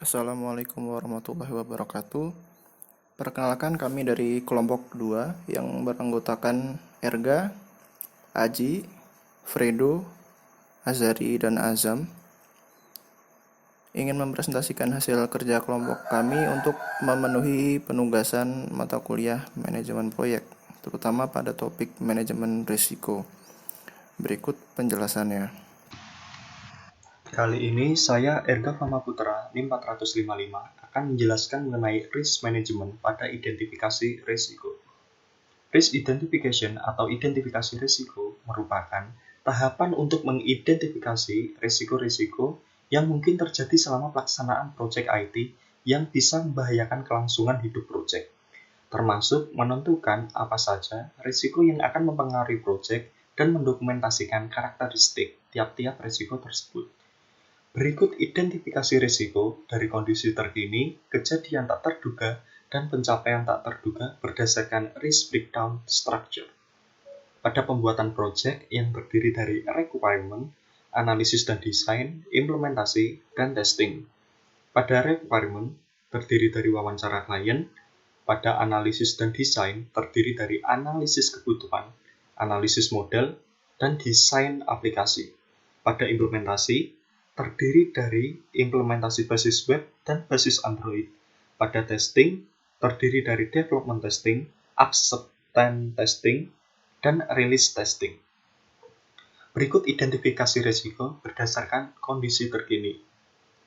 Assalamualaikum warahmatullahi wabarakatuh. Perkenalkan kami dari kelompok 2 yang beranggotakan Erga, Aji, Fredo, Azari, dan Azam. Ingin mempresentasikan hasil kerja kelompok kami untuk memenuhi penugasan mata kuliah manajemen proyek, terutama pada topik manajemen risiko. Berikut penjelasannya. Kali ini saya Erga Famaputra NIM 455 akan menjelaskan mengenai risk management pada identifikasi risiko. Risk identification atau identifikasi risiko merupakan tahapan untuk mengidentifikasi risiko-risiko yang mungkin terjadi selama pelaksanaan proyek IT yang bisa membahayakan kelangsungan hidup proyek, termasuk menentukan apa saja risiko yang akan mempengaruhi proyek dan mendokumentasikan karakteristik tiap-tiap risiko tersebut. Berikut identifikasi risiko dari kondisi terkini, kejadian tak terduga, dan pencapaian tak terduga berdasarkan risk breakdown structure. Pada pembuatan proyek yang terdiri dari requirement, analisis dan desain, implementasi, dan testing. Pada requirement, terdiri dari wawancara klien. Pada analisis dan desain, terdiri dari analisis kebutuhan, analisis model, dan desain aplikasi. Pada implementasi, terdiri dari implementasi basis web dan basis Android. Pada testing, terdiri dari development testing, acceptance testing, dan release testing. Berikut identifikasi risiko berdasarkan kondisi terkini.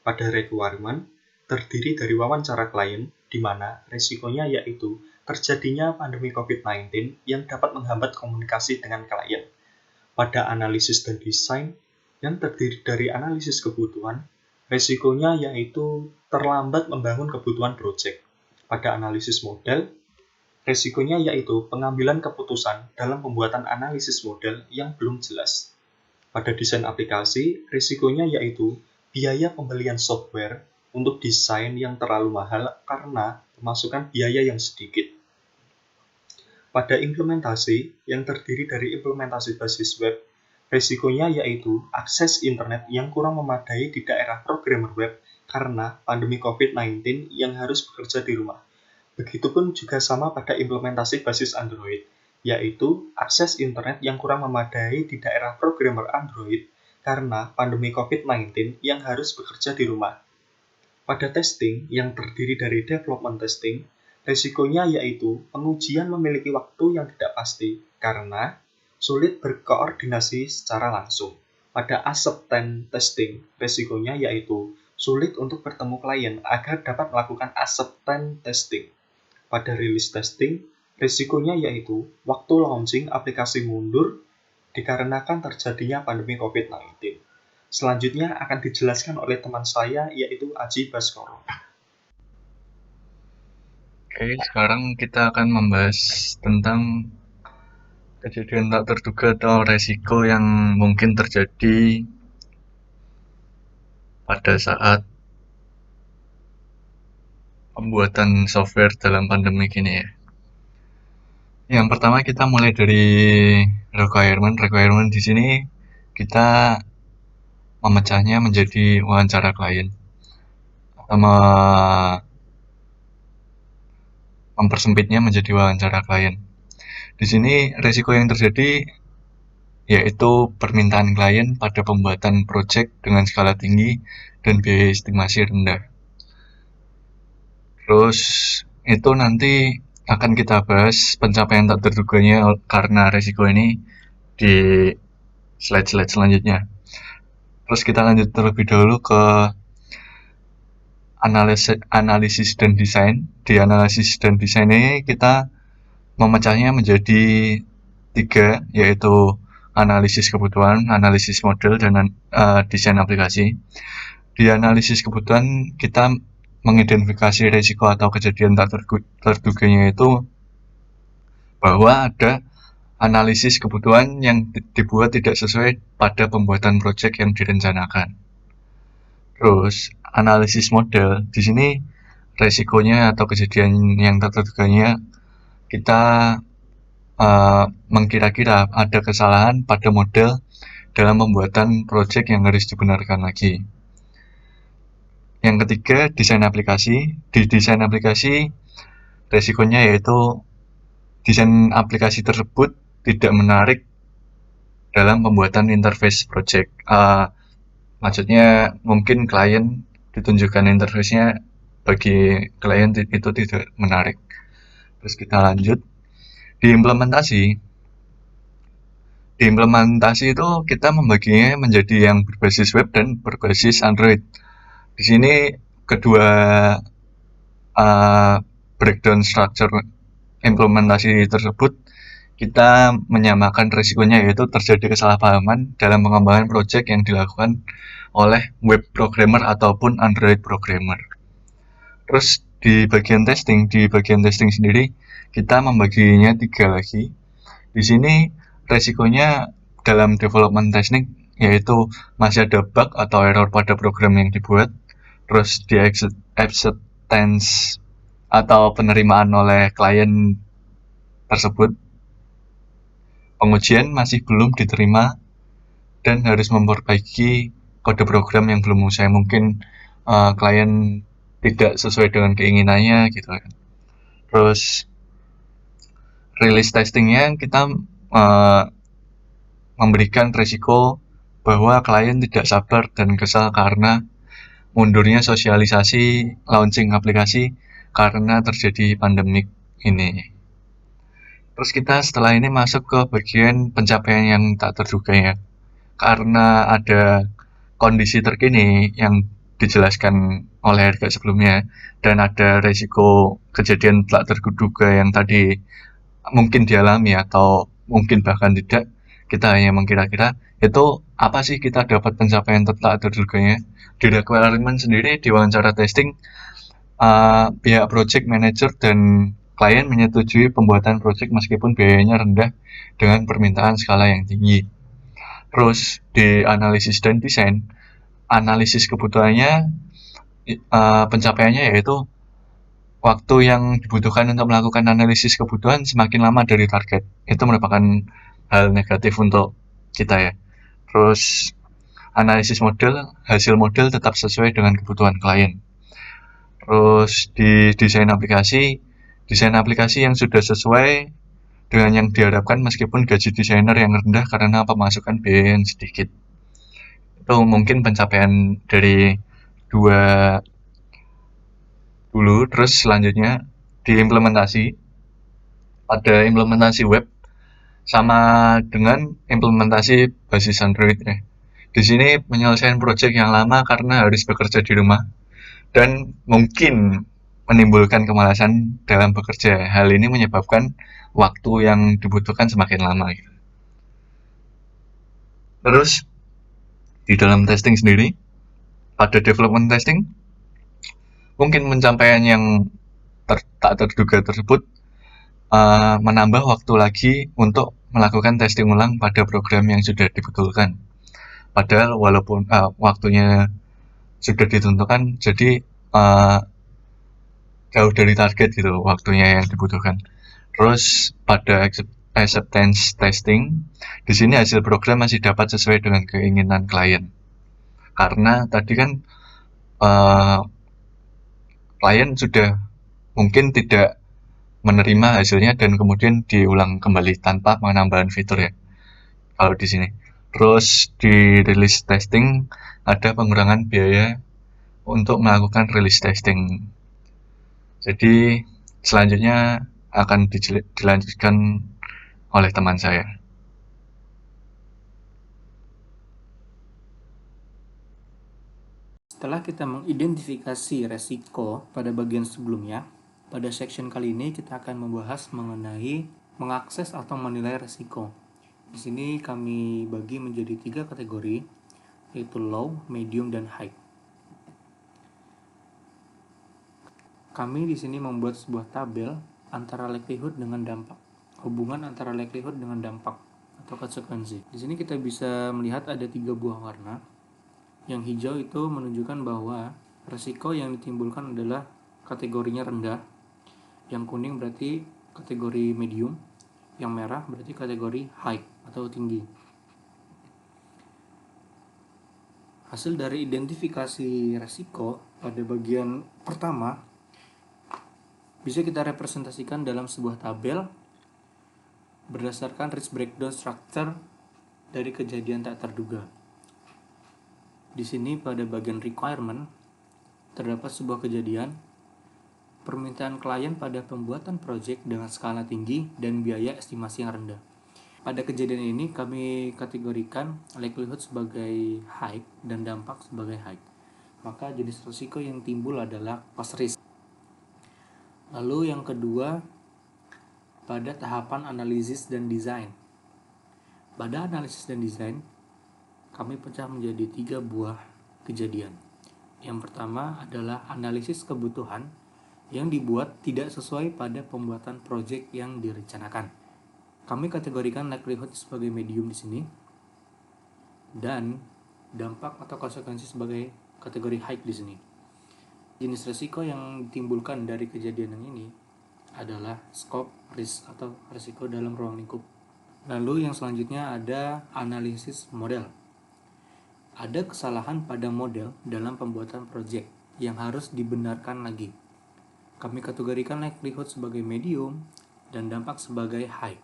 Pada requirement, terdiri dari wawancara klien, di mana risikonya yaitu terjadinya pandemi COVID-19 yang dapat menghambat komunikasi dengan klien. Pada analisis dan desain, yang terdiri dari analisis kebutuhan, risikonya yaitu terlambat membangun kebutuhan proyek. Pada analisis model, risikonya yaitu pengambilan keputusan dalam pembuatan analisis model yang belum jelas. Pada desain aplikasi, risikonya yaitu biaya pembelian software untuk desain yang terlalu mahal karena pemasukan biaya yang sedikit. Pada implementasi, yang terdiri dari implementasi basis web, risikonya yaitu akses internet yang kurang memadai di daerah programmer web karena pandemi COVID-19 yang harus bekerja di rumah. Begitupun juga sama pada implementasi basis Android, yaitu akses internet yang kurang memadai di daerah programmer Android karena pandemi COVID-19 yang harus bekerja di rumah. Pada testing yang terdiri dari development testing, risikonya yaitu pengujian memiliki waktu yang tidak pasti karena sulit berkoordinasi secara langsung. Pada acceptance testing, risikonya yaitu sulit untuk bertemu klien agar dapat melakukan acceptance testing. Pada release testing, risikonya yaitu waktu launching aplikasi mundur dikarenakan terjadinya pandemi COVID-19. Selanjutnya akan dijelaskan oleh teman saya yaitu Aji Baskoro. Oke, sekarang kita akan membahas tentang kejadian tak terduga atau resiko yang mungkin terjadi pada saat pembuatan software dalam pandemi ini ya. Yang pertama kita mulai dari requirement. Requirement di sini kita memecahnya menjadi wawancara klien atau mempersempitnya menjadi wawancara klien. Di sini resiko yang terjadi yaitu permintaan klien pada pembuatan proyek dengan skala tinggi dan biaya estimasi rendah. Terus itu nanti akan kita bahas pencapaian tak terduganya karena resiko ini di slide-slide selanjutnya. Terus kita lanjut terlebih dahulu ke analisis dan desain. Di analisis dan desain ini kita memecahnya menjadi 3, yaitu analisis kebutuhan, analisis model, dan desain aplikasi. Di analisis kebutuhan kita mengidentifikasi risiko atau kejadian tak terduganya itu bahwa ada analisis kebutuhan yang dibuat tidak sesuai pada pembuatan proyek yang direncanakan. Terus analisis model, di sini risikonya atau kejadian yang tak terduganya kita mengkira-kira ada kesalahan pada model dalam pembuatan proyek yang harus dibenarkan lagi. Yang ketiga, desain aplikasi. Di desain aplikasi, resikonya yaitu desain aplikasi tersebut tidak menarik dalam pembuatan interface project. Maksudnya mungkin klien ditunjukkan interface-nya, bagi klien itu tidak menarik. Terus kita lanjut di implementasi. Di implementasi itu kita membaginya menjadi yang berbasis web dan berbasis Android. Di sini kedua breakdown structure implementasi tersebut kita menyamakan risikonya, yaitu terjadi kesalahpahaman dalam pengembangan project yang dilakukan oleh web programmer ataupun Android programmer. Terus di bagian testing sendiri kita membaginya 3 lagi. Di sini resikonya dalam development testing yaitu masih ada bug atau error pada program yang dibuat. Terus di acceptance atau penerimaan oleh klien tersebut, pengujian masih belum diterima dan harus memperbaiki kode program yang belum usai. Mungkin klien tidak sesuai dengan keinginannya gitu kan. Terus release testingnya kita memberikan risiko bahwa klien tidak sabar dan kesal karena mundurnya sosialisasi launching aplikasi karena terjadi pandemik ini. Terus kita setelah ini masuk ke bagian pencapaian yang tak terduga ya. Karena ada kondisi terkini yang dijelaskan oleh Erga sebelumnya, dan ada resiko kejadian tak terduga yang tadi mungkin dialami atau mungkin bahkan tidak, kita hanya mengkira-kira itu apa sih kita dapat pencapaian tak terduganya. Di requirement sendiri, di wawancara testing, pihak project manager dan klien menyetujui pembuatan project meskipun biayanya rendah dengan permintaan skala yang tinggi. Terus di analisis dan desain, analisis kebutuhannya, pencapaiannya yaitu waktu yang dibutuhkan untuk melakukan analisis kebutuhan semakin lama dari target. Itu merupakan hal negatif untuk kita ya. Terus analisis model, hasil model tetap sesuai dengan kebutuhan klien. Terus di desain aplikasi yang sudah sesuai dengan yang diharapkan meskipun gaji desainer yang rendah karena pemasukan biaya yang sedikit. Itu mungkin pencapaian dari 2 dulu. Terus selanjutnya di implementasi, ada implementasi web sama dengan implementasi basis Android ya. Di sini penyelesaian project yang lama karena harus bekerja di rumah dan mungkin menimbulkan kemalasan dalam bekerja. Hal ini menyebabkan waktu yang dibutuhkan semakin lama. Terus di dalam testing sendiri, pada development testing, mungkin pencapaian yang tak terduga tersebut menambah waktu lagi untuk melakukan testing ulang pada program yang sudah dibetulkan. Padahal walaupun waktunya sudah ditentukan, jadi jauh dari target gitu waktunya yang dibutuhkan. Terus pada acceptance testing, di sini hasil program masih dapat sesuai dengan keinginan klien. Karena tadi kan klien sudah mungkin tidak menerima hasilnya dan kemudian diulang kembali tanpa penambahan fitur ya. Kalau di sini. Terus di release testing ada pengurangan biaya untuk melakukan release testing. Jadi selanjutnya akan dilanjutkan oleh teman saya. Setelah kita mengidentifikasi resiko pada bagian sebelumnya, pada section kali ini kita akan membahas mengenai mengakses atau menilai resiko. Di sini kami bagi menjadi 3 kategori, yaitu low, medium, dan high. Kami di sini membuat sebuah tabel antara likelihood dengan dampak. Hubungan antara likelihood dengan dampak atau konsekuensi. Di sini kita bisa melihat ada 3 buah warna. Yang hijau itu menunjukkan bahwa resiko yang ditimbulkan adalah kategorinya rendah. Yang kuning berarti kategori medium. Yang merah berarti kategori high atau tinggi. Hasil dari identifikasi resiko pada bagian pertama bisa kita representasikan dalam sebuah tabel berdasarkan risk breakdown structure dari kejadian tak terduga. Di sini pada bagian requirement terdapat sebuah kejadian permintaan klien pada pembuatan proyek dengan skala tinggi dan biaya estimasi yang rendah. Pada kejadian ini kami kategorikan likelihood sebagai high dan dampak sebagai high. Maka jenis risiko yang timbul adalah cost risk. Lalu yang kedua, pada tahapan analisis dan desain. Pada analisis dan desain, kami pecah menjadi 3 buah kejadian. Yang pertama adalah analisis kebutuhan yang dibuat tidak sesuai pada pembuatan proyek yang direncanakan. Kami kategorikan likelihood sebagai medium di sini dan dampak atau konsekuensi sebagai kategori high di sini. Jenis risiko yang ditimbulkan dari kejadian yang ini adalah scope risk atau risiko dalam ruang lingkup. Lalu yang selanjutnya ada analisis model. Ada kesalahan pada model dalam pembuatan proyek yang harus dibenarkan lagi. Kami kategorikan likelihood sebagai medium dan dampak sebagai high.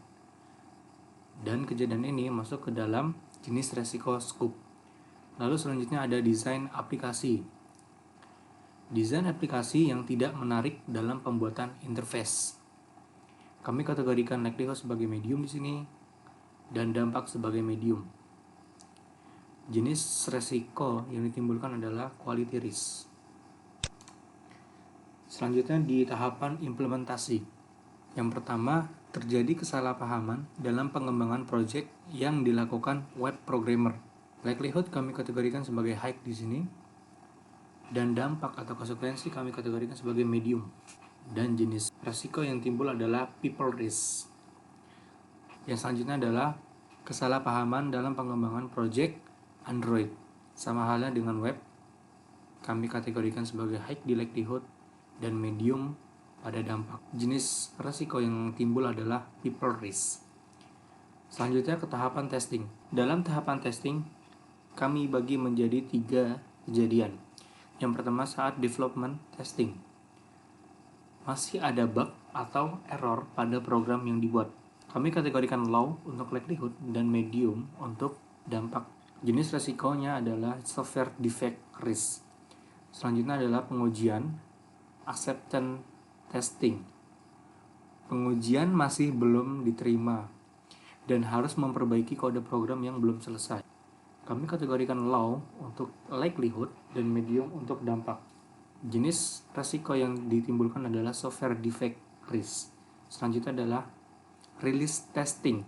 Dan kejadian ini masuk ke dalam jenis risiko scope. Lalu selanjutnya ada desain aplikasi. Desain aplikasi yang tidak menarik dalam pembuatan interface. Kami kategorikan likelihood sebagai medium di sini dan dampak sebagai medium. Jenis resiko yang ditimbulkan adalah quality risk. Selanjutnya di tahapan implementasi. Yang pertama, terjadi kesalahpahaman dalam pengembangan proyek yang dilakukan web programmer. Likelihood kami kategorikan sebagai high di sini dan dampak atau konsekuensi kami kategorikan sebagai medium. Dan jenis resiko yang timbul adalah people risk. Yang selanjutnya adalah kesalahpahaman dalam pengembangan proyek Android. Sama halnya dengan web, kami kategorikan sebagai high di likelihood dan medium pada dampak. Jenis resiko yang timbul adalah people risk. Selanjutnya ke tahapan testing. Dalam tahapan testing, kami bagi menjadi 3 kejadian. Yang pertama saat development testing. Masih ada bug atau error pada program yang dibuat. Kami kategorikan low untuk likelihood dan medium untuk dampak. Jenis resikonya adalah software defect risk. Selanjutnya adalah pengujian acceptance testing. Pengujian masih belum diterima dan harus memperbaiki kode program yang belum selesai. Kami kategorikan low untuk likelihood dan medium untuk dampak. Jenis resiko yang ditimbulkan adalah software defect risk. Selanjutnya adalah release testing.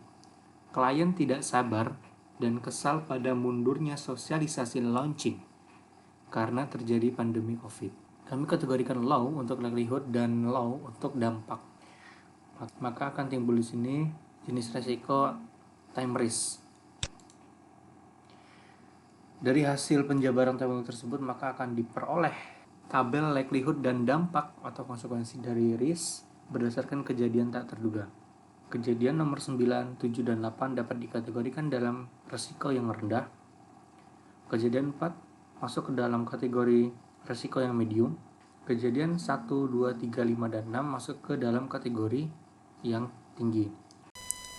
Klien tidak sabar dan kesal pada mundurnya sosialisasi launching karena terjadi pandemi COVID. Kami kategorikan low untuk likelihood dan low untuk dampak. Maka akan timbul di sini jenis resiko time risk. Dari hasil penjabaran tabel tersebut maka akan diperoleh tabel likelihood dan dampak atau konsekuensi dari risk berdasarkan kejadian tak terduga. Kejadian nomor 9, 7, dan 8 dapat dikategorikan dalam risiko yang rendah. Kejadian 4 masuk ke dalam kategori risiko yang medium. Kejadian 1, 2, 3, 5, dan 6 masuk ke dalam kategori yang tinggi.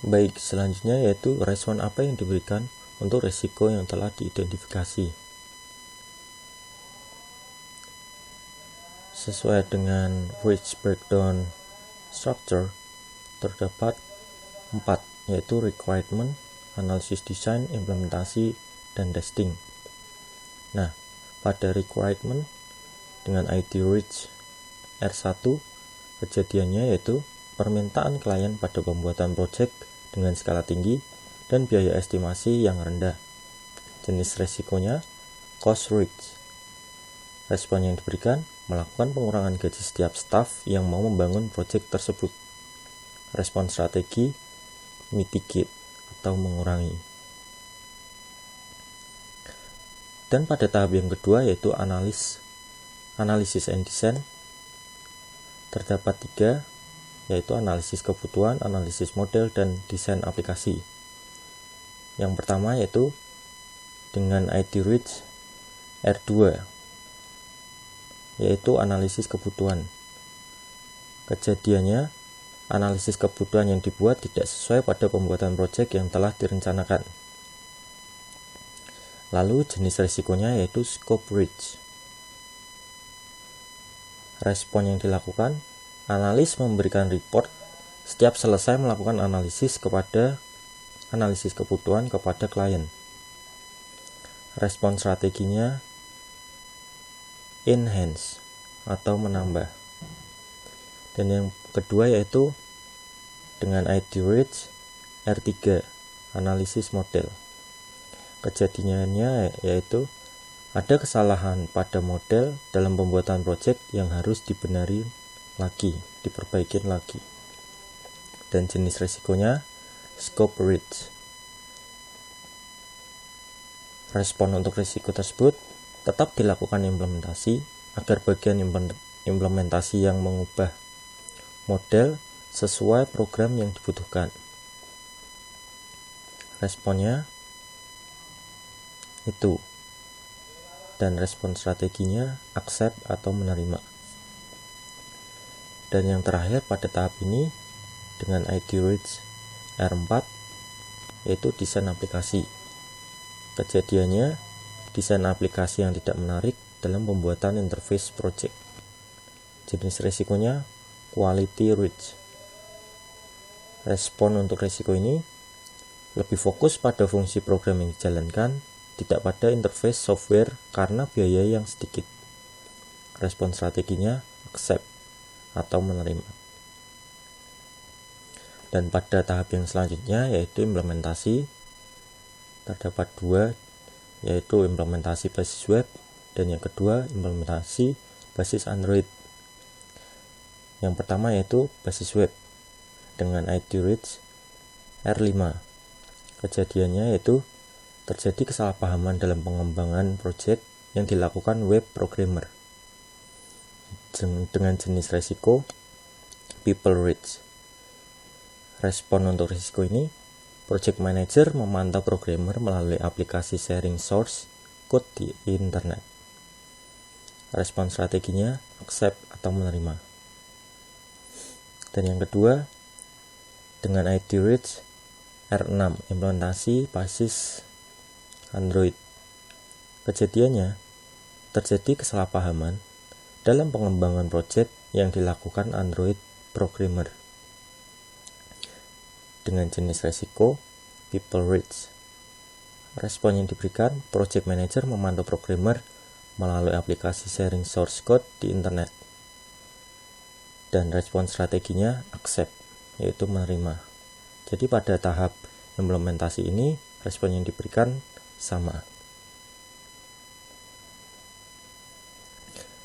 Baik, selanjutnya yaitu respon apa yang diberikan untuk risiko yang telah diidentifikasi. Sesuai dengan risk breakdown structure, terdapat 4, yaitu requirement, analisis desain, implementasi, dan testing. Nah, pada requirement dengan ID reach R1, kejadiannya yaitu permintaan klien pada pembuatan proyek dengan skala tinggi dan biaya estimasi yang rendah. Jenis resikonya cost risk. Respon yang diberikan melakukan pengurangan gaji setiap staf yang mau membangun proyek tersebut. Respon strategi mitigate atau mengurangi. Dan pada tahap yang kedua yaitu analisis and design, terdapat 3, yaitu analisis kebutuhan, analisis model, dan desain aplikasi. Yang pertama yaitu dengan ID reach R2. yaitu analisis kebutuhan. Kejadiannya, analisis kebutuhan yang dibuat tidak sesuai pada pembuatan proyek yang telah direncanakan. Lalu jenis risikonya yaitu scope reach. Respon yang dilakukan, analis memberikan report setiap selesai melakukan analisis kebutuhan kepada klien. Respon strateginya enhance atau menambah. Dan yang kedua yaitu dengan ID reach R3, analisis model. Kejadiannya yaitu ada kesalahan pada model dalam pembuatan proyek yang harus diperbaiki lagi. Dan jenis risikonya scope reach. Respon untuk risiko tersebut tetap dilakukan implementasi agar bagian implementasi yang mengubah model sesuai program yang dibutuhkan. Responnya itu. Dan respon strateginya accept atau menerima. Dan yang terakhir pada tahap ini dengan ID reach R4 yaitu desain aplikasi. Kejadiannya desain aplikasi yang tidak menarik dalam pembuatan interface project. Jenis risikonya quality reach. Respon untuk risiko ini lebih fokus pada fungsi program yang dijalankan, tidak pada interface software karena biaya yang sedikit. Respon strateginya accept atau menerima. Dan pada tahap yang selanjutnya yaitu implementasi, terdapat dua, yaitu implementasi basis web dan yang kedua implementasi basis Android. Yang pertama yaitu basis web dengan ID reach R5. Kejadiannya yaitu terjadi kesalahpahaman dalam pengembangan proyek yang dilakukan web programmer dengan jenis risiko people reach. Respon untuk risiko ini, project manager memantau programmer melalui aplikasi sharing source code di internet. Respon strateginya accept atau menerima. Dan yang kedua, dengan ID reach R6, implementasi basis Android. Kejadiannya, terjadi kesalahpahaman dalam pengembangan proyek yang dilakukan Android programmer dengan jenis risiko people reach. Respon yang diberikan, project manager memantau programmer melalui aplikasi sharing source code di internet. Dan respon strateginya accept, yaitu menerima. Jadi pada tahap implementasi ini, respon yang diberikan sama.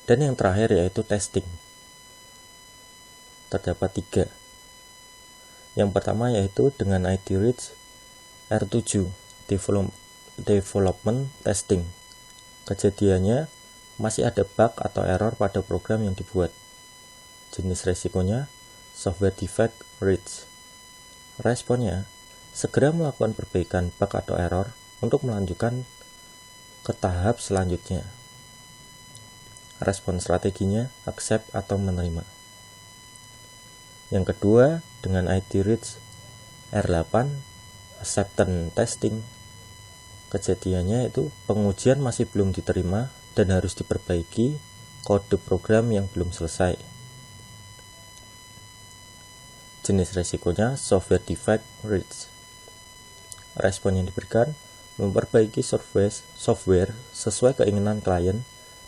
Dan yang terakhir yaitu testing. Terdapat 3. Yang pertama yaitu dengan ID reach R7, development testing. Kejadiannya masih ada bug atau error pada program yang dibuat. Jenis resikonya software defect reach. Responnya segera melakukan perbaikan bug atau error untuk melanjutkan ke tahap selanjutnya. Respon strateginya accept atau menerima. Yang kedua, dengan ID reach R8, acceptance testing. Kejadiannya itu pengujian masih belum diterima dan harus diperbaiki kode program yang belum selesai. Jenis resikonya software defect reach. Respon yang diberikan memperbaiki software sesuai keinginan klien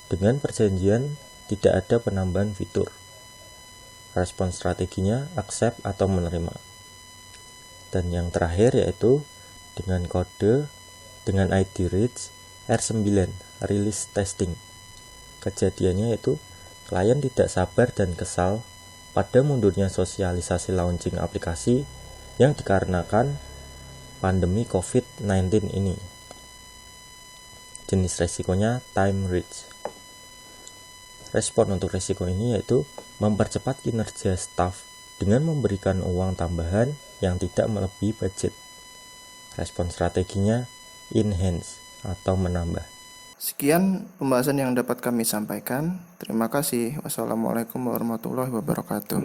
dengan perjanjian tidak ada penambahan fitur. Respon strateginya accept atau menerima. Dan yang terakhir yaitu dengan ID reach R9 release testing. Kejadiannya yaitu klien tidak sabar dan kesal pada mundurnya sosialisasi launching aplikasi yang dikarenakan pandemi COVID-19 ini. Jenis resikonya time reach. Respon untuk risiko ini yaitu mempercepat kinerja staf dengan memberikan uang tambahan yang tidak melebihi budget. Respon strateginya enhance atau menambah. Sekian pembahasan yang dapat kami sampaikan. Terima kasih. Wassalamualaikum warahmatullahi wabarakatuh.